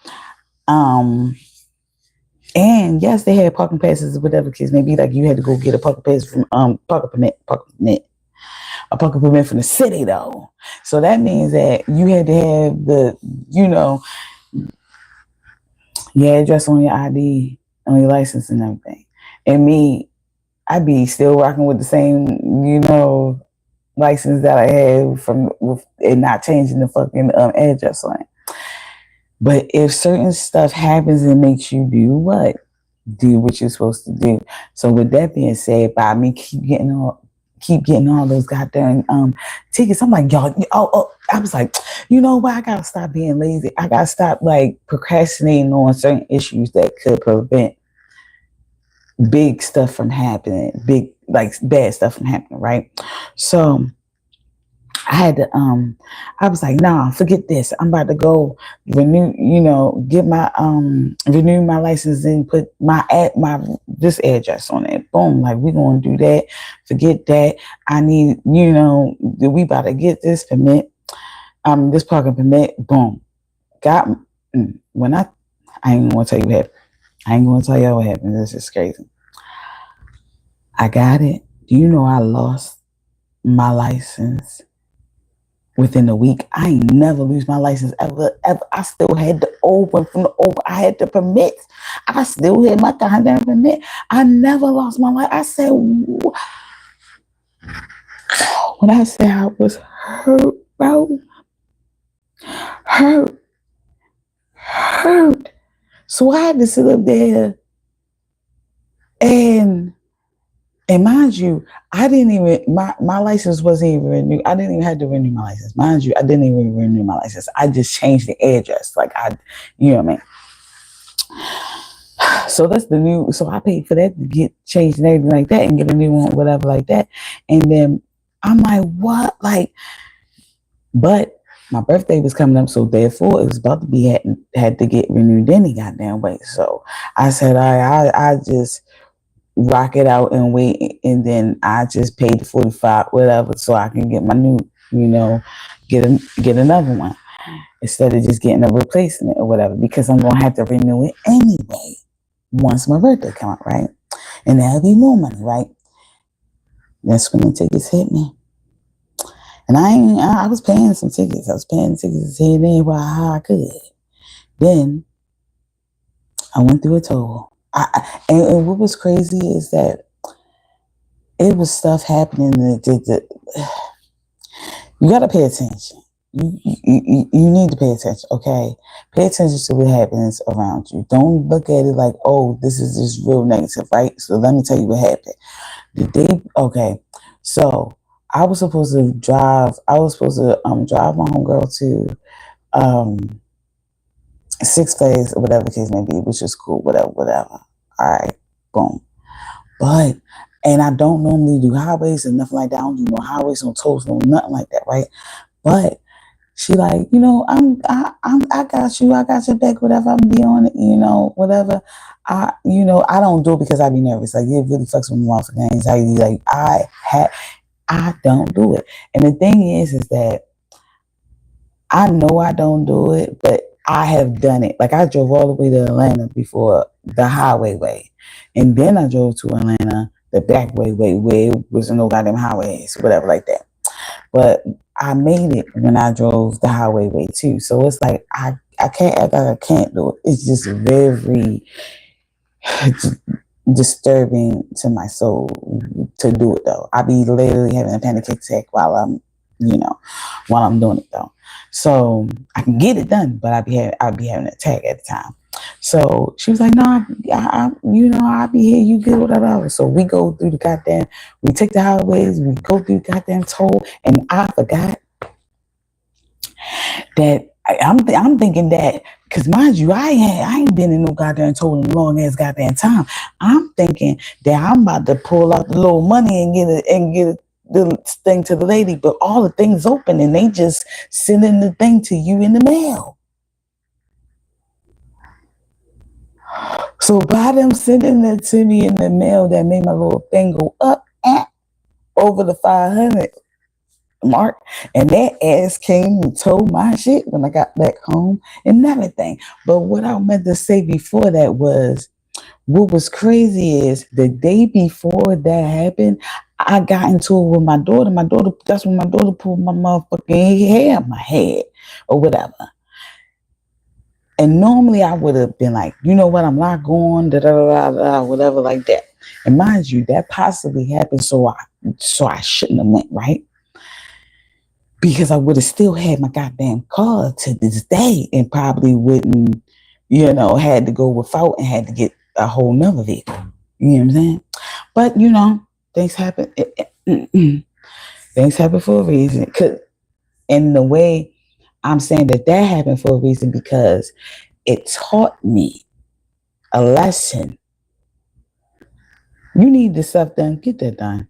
and yes, they had parking passes or whatever case maybe. Like you had to go get a parking pass from a parking permit from the city though. So that means that you had to have your address on your ID, on your license and everything. And me, I'd be still rocking with the same, license that I had with it not changing the fucking address on it. But if certain stuff happens and makes you do what? Do what you're supposed to do. So with that being said, by me keep getting all those goddamn tickets, I'm like, y'all, I was like, you know what? I gotta stop being lazy. I gotta stop like procrastinating on certain issues that could prevent big stuff from happening, big like bad stuff from happening, right? So I had to I was like, nah, forget this. I'm about to go renew my license and put my this address on it. Boom, like we're gonna do that. Forget that. I need, we about to get this permit, this parking permit, boom. Got when I ain't gonna tell you what happened. I ain't gonna tell you what happened. This is crazy. I got it. Do you know I lost my license within a week? I ain't never lose my license ever. I still had the old one from the old. I had the permit. I still had my goddamn permit. I never lost my life. I said, when I said I was hurt, bro, hurt. So I had to sit up there and And mind you, I didn't even my license wasn't even renewed. I didn't even have to renew my license. Mind you, I didn't even renew my license. I just changed the address. Like you know what I mean? So that's the new. So I paid for that to get changed and everything like that, and get a new one, whatever like that. And then I'm like, what? Like, but my birthday was coming up, so therefore it was about to be had to get renewed any goddamn way. So I said, I just rock it out and wait, and then I just paid the 45 whatever, so I can get my new, get another one instead of just getting a replacement or whatever, because I'm gonna have to renew it anyway once my birthday come out, right? And that'll be more money, right? That's when the tickets hit me. And I was paying some tickets. I was paying tickets here and there how I could. Then I went through a toll. And what was crazy is that it was stuff happening that you got to pay attention. You need to pay attention, okay? Pay attention to what happens around you. Don't look at it like, oh, this is just real negative, right? So let me tell you what happened. Okay, so I was supposed to drive my homegirl to Six Flags or whatever the case may be, which is cool, whatever. All right, boom. But, and I don't normally do highways and nothing like that. I don't do no highways, no tolls, no nothing like that, right? But she like, I got you. I got your back, whatever. I'm be on it, whatever. I don't do it because I be nervous. Like, it really fucks with my motherfucking anxiety. Like, I don't do it. And the thing is that I know I don't do it, but I have done it. Like, I drove all the way to Atlanta before the highway way. And then I drove to Atlanta the back way, where it was no goddamn highways, whatever like that. But I made it when I drove the highway way too. So it's like, I can't do it. It's just very disturbing to my soul to do it though. I be literally having a panic attack while I'm doing it though. So I can get it done, but I'd be having an attack at the time. So she was like, no, I'll be here, you good, whatever. So we go through we take the highways, we go through the goddamn toll, and I forgot that I'm thinking that, because mind you, I ain't been in no goddamn toll in a long ass goddamn time. I'm thinking that I'm about to pull out the little money and get the thing to the lady, but all the things open and they just sending the thing to you in the mail. So by them sending it to me in the mail, that made my little thing go up and over the 500 mark, and that ass came and told my shit when I got back home and everything. But what I meant to say before that was, what was crazy is the day before that happened, I got into it with my daughter. That's when my daughter pulled my motherfucking hair out my head or whatever. And normally I would have been like, you know what, I'm not going, whatever like that. And mind you, that possibly happened, so I shouldn't have went, right? Because I would have still had my goddamn car to this day and probably wouldn't, had to go without and had to get a whole nother vehicle. You know what I'm saying? But, things happen. Things happen for a reason. And the way I'm saying that happened for a reason, because it taught me a lesson. You need this stuff done, get that done.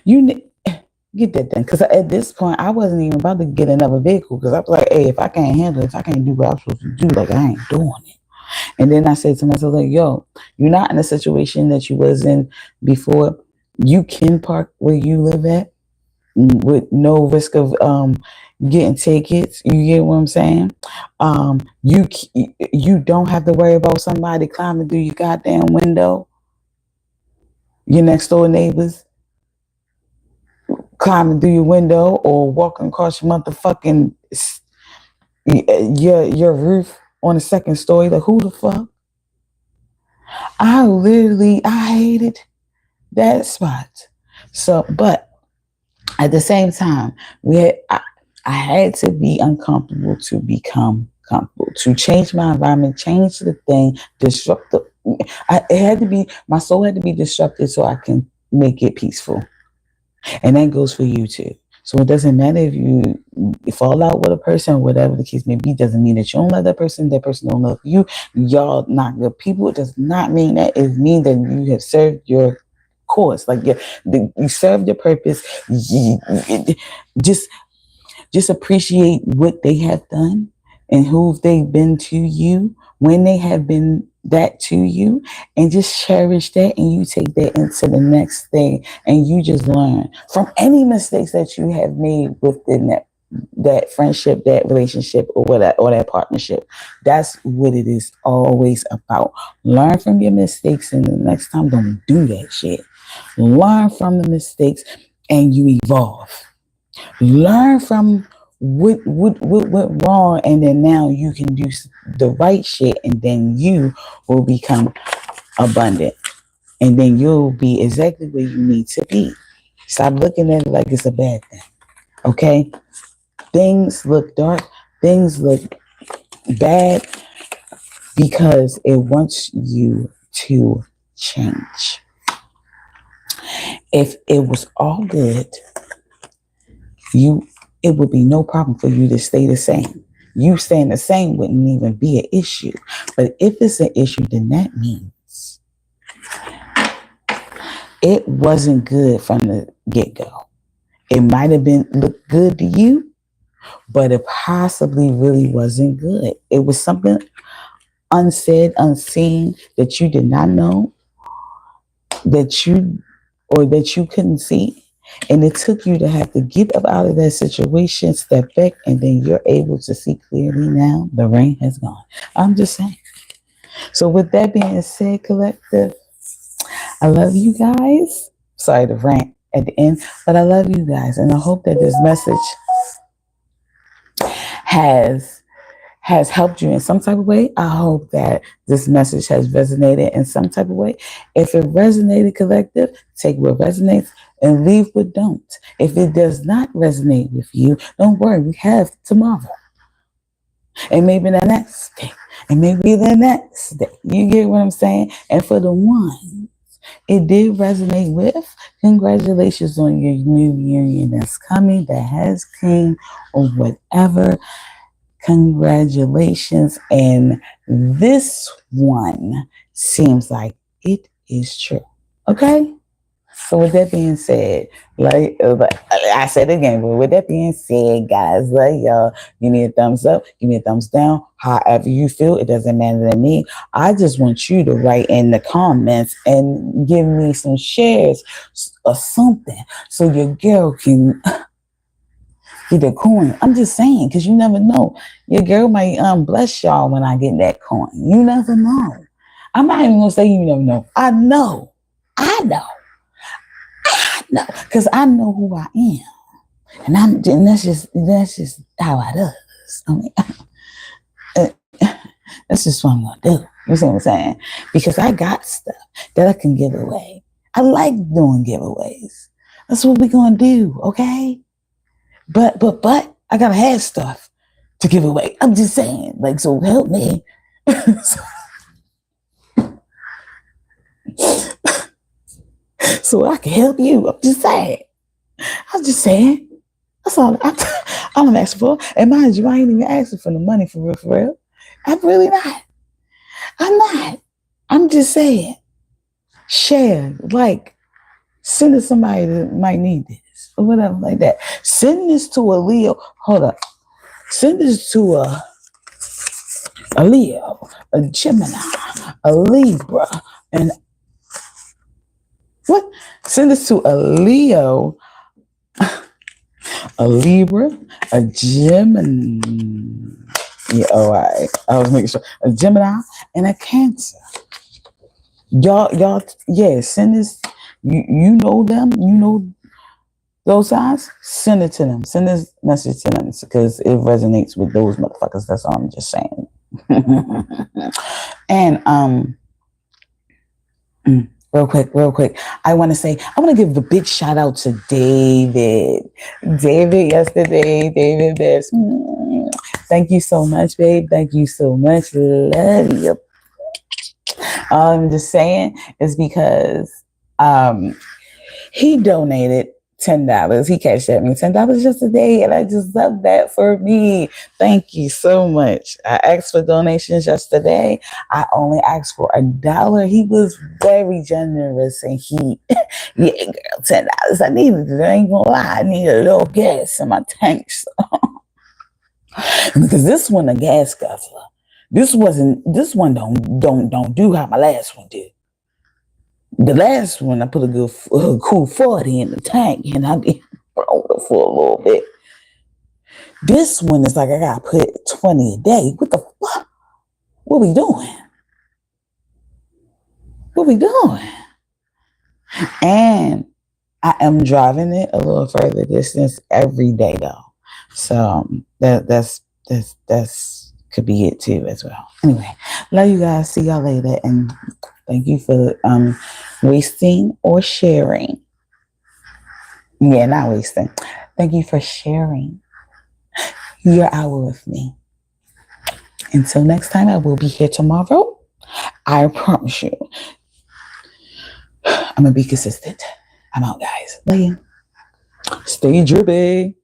Get that done. Because at this point, I wasn't even about to get another vehicle, because I was like, hey, if I can't handle it, if I can't do what I'm supposed to do, like, I ain't doing it. And then I said to myself, like, yo, you're not in a situation that you was in before. You can park where you live at with no risk of getting tickets. You get what I'm saying? You don't have to worry about somebody climbing through your goddamn window. Your next door neighbors climbing through your window or walking across your motherfucking your roof on the second story. Like, who the fuck? I hated that spot. So, but at the same time, I had to be uncomfortable to become comfortable, to change my environment, change the thing, disrupt my soul had to be disrupted so I can make it peaceful. And that goes for you too. So it doesn't matter if you fall out with a person, whatever the case may be, doesn't mean that you don't love that person don't love you. Y'all not good people. It does not mean that. It means that you have served your course. Like you served your purpose. Just just appreciate what they have done and who they've been to you when they have been that to you, and just cherish that, and you take that into the next thing, and you just learn from any mistakes that you have made within that friendship, that relationship, or that partnership. That's what it is always about. Learn from your mistakes, and the next time don't do that shit. Learn from the mistakes and you evolve. Learn from what went wrong, and then now you can do the right shit, and then you will become abundant, and then you'll be exactly where you need to be. Stop looking at it like it's a bad thing. Okay? Things look dark, things look bad because it wants you to change. If it was all good, it would be no problem for you to stay the same. You staying the same wouldn't even be an issue. But if it's an issue, then that means it wasn't good from the get-go. It might have been looked good to you, but it possibly really wasn't good. It was something unsaid, unseen, that you did not know, that you couldn't see. And it took you to have to get up out of that situation, step back, and then you're able to see clearly now. The rain has gone. I'm just saying. So with that being said, collective, I love you guys. Sorry to rant at the end, but I love you guys. And I hope that this message has helped you in some type of way. I hope that this message has resonated in some type of way. If it resonated, collective, take what resonates and leave what don't. If it does not resonate with you, don't worry. We have tomorrow. And maybe the next day. And maybe the next day. You get what I'm saying? And for the ones it did resonate with, congratulations on your new union that's coming, that has came, or whatever. Congratulations. And this one seems like it is true. Okay? So with that being said, like I said again, but with that being said, guys, like y'all, give me a thumbs up, give me a thumbs down, however you feel. It doesn't matter to me. I just want you to write in the comments and give me some shares or something so your girl can get a coin. I'm just saying, because you never know. Your girl might bless y'all when I get that coin. You never know. I'm not even gonna say you never know. I know. No, because I know who I am, and that's just how I does. I mean, that's just what I'm gonna do. You see what I'm saying? Because I got stuff that I can give away. I like doing giveaways. That's what we're gonna do, okay? But I gotta have stuff to give away. I'm just saying, like, so help me. So I can help you. I'm just saying. That's all I'm asking for. And mind you, I ain't even asking for the money for real. I'm really not. I'm not. I'm just saying. Share, like, send it to somebody that might need this or whatever like that. Send this to a Leo. Hold up. Send this to a Leo, a Gemini, a Libra, and what? Send this to a Leo, a Libra, a Gemini. Yeah, all right. I was making sure. A Gemini and a Cancer. Y'all, yeah, send this. You know them. You know those signs. Send it to them. Send this message to them because it resonates with those motherfuckers. That's all I'm just saying. And real quick. I want to give a big shout out to David. David Best. Thank you so much, babe. Thank you so much. Love you. All I'm just saying is because He donated $10. He cashed at me $10 yesterday, and I just love that for me. Thank you so much. I asked for donations yesterday. I only asked for $1. He was very generous, and he, yeah, girl, $10. I needed it. I ain't gonna lie. I needed a little gas in my tanks because this one a gas guzzler. This one don't do how my last one did. The last one, I put a good, cool 40 in the tank, and I did roll it for a little bit. This one is like I gotta put 20 a day. What the fuck? What we doing? What we doing? And I am driving it a little further distance every day, though. So that's could be it too as well. Anyway, love you guys. See y'all later, and thank you for wasting or sharing. Yeah, not wasting. Thank you for sharing your hour with me. Until next time, I will be here tomorrow. I promise you. I'm going to be consistent. I'm out, guys. Love you. Stay drippy.